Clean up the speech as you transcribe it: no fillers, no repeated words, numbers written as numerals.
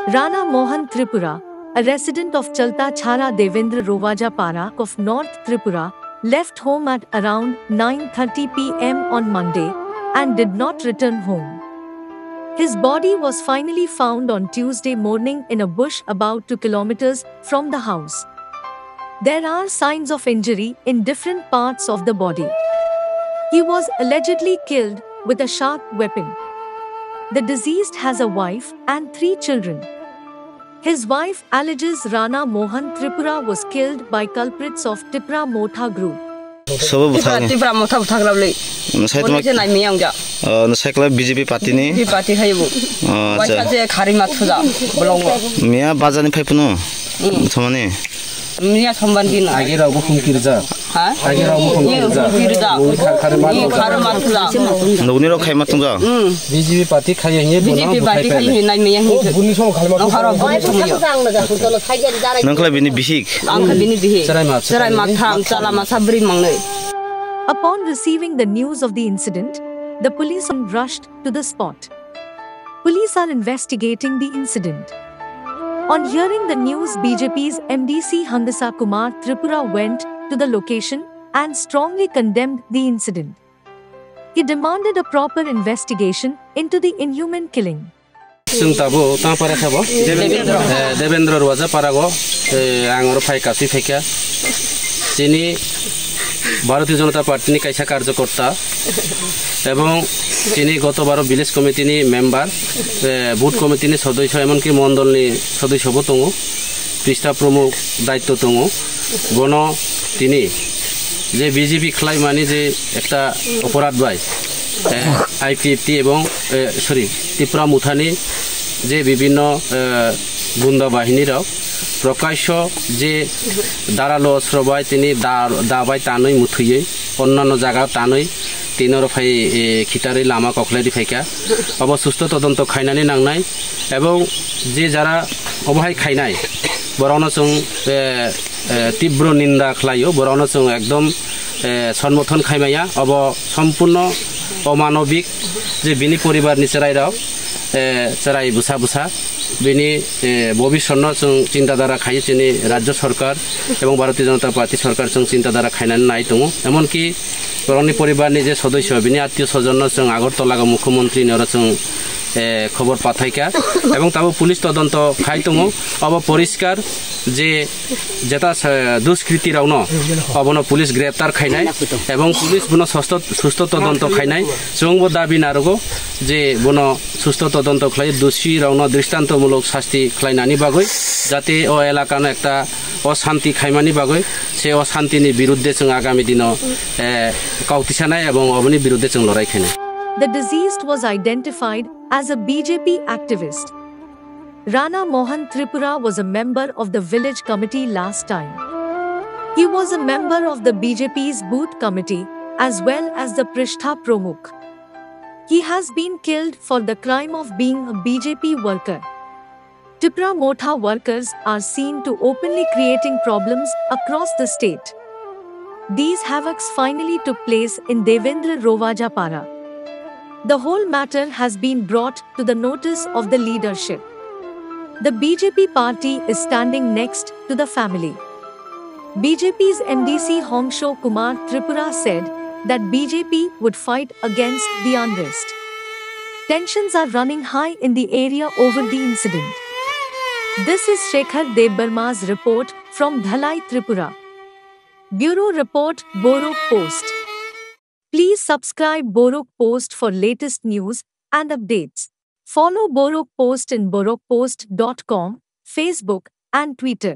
Rana Mohan Tripura, a resident of Chalta Chhara Devendra Rovaja Para of North Tripura, left home at around 9:30 p.m. on Monday and did not return home. His body was finally found on Tuesday morning in a bush about 2 kilometers from the house. There are signs of injury in different parts of the body. He was allegedly killed with a sharp weapon. The deceased has a wife and 3 children. His wife alleges Rana Mohan Tripura was killed by culprits of Tipra Motha Group. Tipra Motha Group. Cycle BJP party ni. Party hayu. Wajah Karima Tuda. Bolong. Mia Bazani Pepuno. Tomani. Mia Tombandina. Agira Bukum Kirza. Agira Bukum Kirza. Karima Tuda. No Niro Kaimatunga. BJP party Kayan. BJP party Kayan. Uncle Bini Bihik. Uncle Bini Bihik. Sarai Matam, Salama Sabri Mangle. Upon receiving the news of the incident, the police rushed to the spot. Police are investigating the incident. On hearing the news, BJP's MDC Handasa Kumar Tripura went to the location and strongly condemned the incident. He demanded a proper investigation into the inhuman killing. Sungtabo, Tampara Sabo, Devendra Rovaja Parago, Angor Faikasi Feka, Sini. ভারতীয় জনতা party নি কাইসা কার্যকর্তা এবং তিনি গতবারও village committee নি member booth committee নি সদস্য এমনকি মন্ডল নি সদস্য দङ পৃষ্ঠা প্রমুখ দায়িত্ব দङ গণ তিনি যে বিজেপি খালাইমানি যে একটা অপরাধ বাই আইপিএফটি এবং ত্রিপুরা মুথানি যে বিভিন্ন গুন্ডা বাহিনীরাও প্রকাশ্য যে দাঁড়ালো অস্ত্রবাই তিনি দাবাই টানই মুথুইয়ে অন্যান্য জায়গা টানই তিনর ফাই খিটারি লামা কখলাই ফাইকা অব সুস্থ তদন্ত খাইনানি নাংনাই এবং যে যারা অবহাই খাইনাই বরণ जों তীব্র নিন্দা খালাইও বরণ जों একদম সমর্থন খাইমায়া অব সম্পূর্ণ অমানবিক যে বিনি পরিবারনি চেরাইরাও চেরাই বুসা বুসা বিনি ভবিষ্যৎ जों চিন্তাধারা খাই চিনি রাজ্য সরকার এবং ভারতীয় জনতা পার্টি সরকার जों চিন্তাধারা খাইনানি নাই দङ এমনকি বরণনি পরিবারনি যে সদস্য বিনি আত্মীয় স্বজন जों আগরতলা মুখ্যমন্ত্রী নরা जों খবর পাঠাইকা এবং তাও পুলিশ তদন্ত খাই দङ অব পরিষ্কার যে যেটা দুষ্কৃতি রাউন অবন পুলিশ গ্রেপ্তার খাইনাই এবং পুলিশ বন সুস্থ তদন্ত খাইনাই जोंबो দাবি নারগো যে বন সুস্থ তদন্ত খাই দোষী রাউন দৃষ্টান্তমূলক শাস্তি খাইনানি বাগৈ যাতে ও এলাকানো একটা অশান্তি খাইমানি বাগৈ সে অশান্তিনি বিরুদ্ধে जों আগামী দিন কাউতিসানাই এবং অবনি বিরুদ্ধে जों লড়াই খাইনাই। The deceased was identified as a BJP activist. Rana Mohan Tripura was a member of the village committee last time. He was a member of the BJP's booth committee as well as the Prishtha Promukh. He has been killed for the crime of being a BJP worker. Tipra Motha workers are seen to openly creating problems across the state. These havocs finally took place in Devendra Rovaja Para. The whole matter has been brought to the notice of the leadership. The BJP party is standing next to the family. BJP's MDC Hongsho Kumar Tripura said that BJP would fight against the unrest. Tensions are running high in the area over the incident. This is Shekhar Debbarma's report from Dhalai, Tripura. Bureau Report, Borok Post. Please subscribe Borok Post for latest news and updates. Follow Borok Post in borokpost.com, Facebook and Twitter.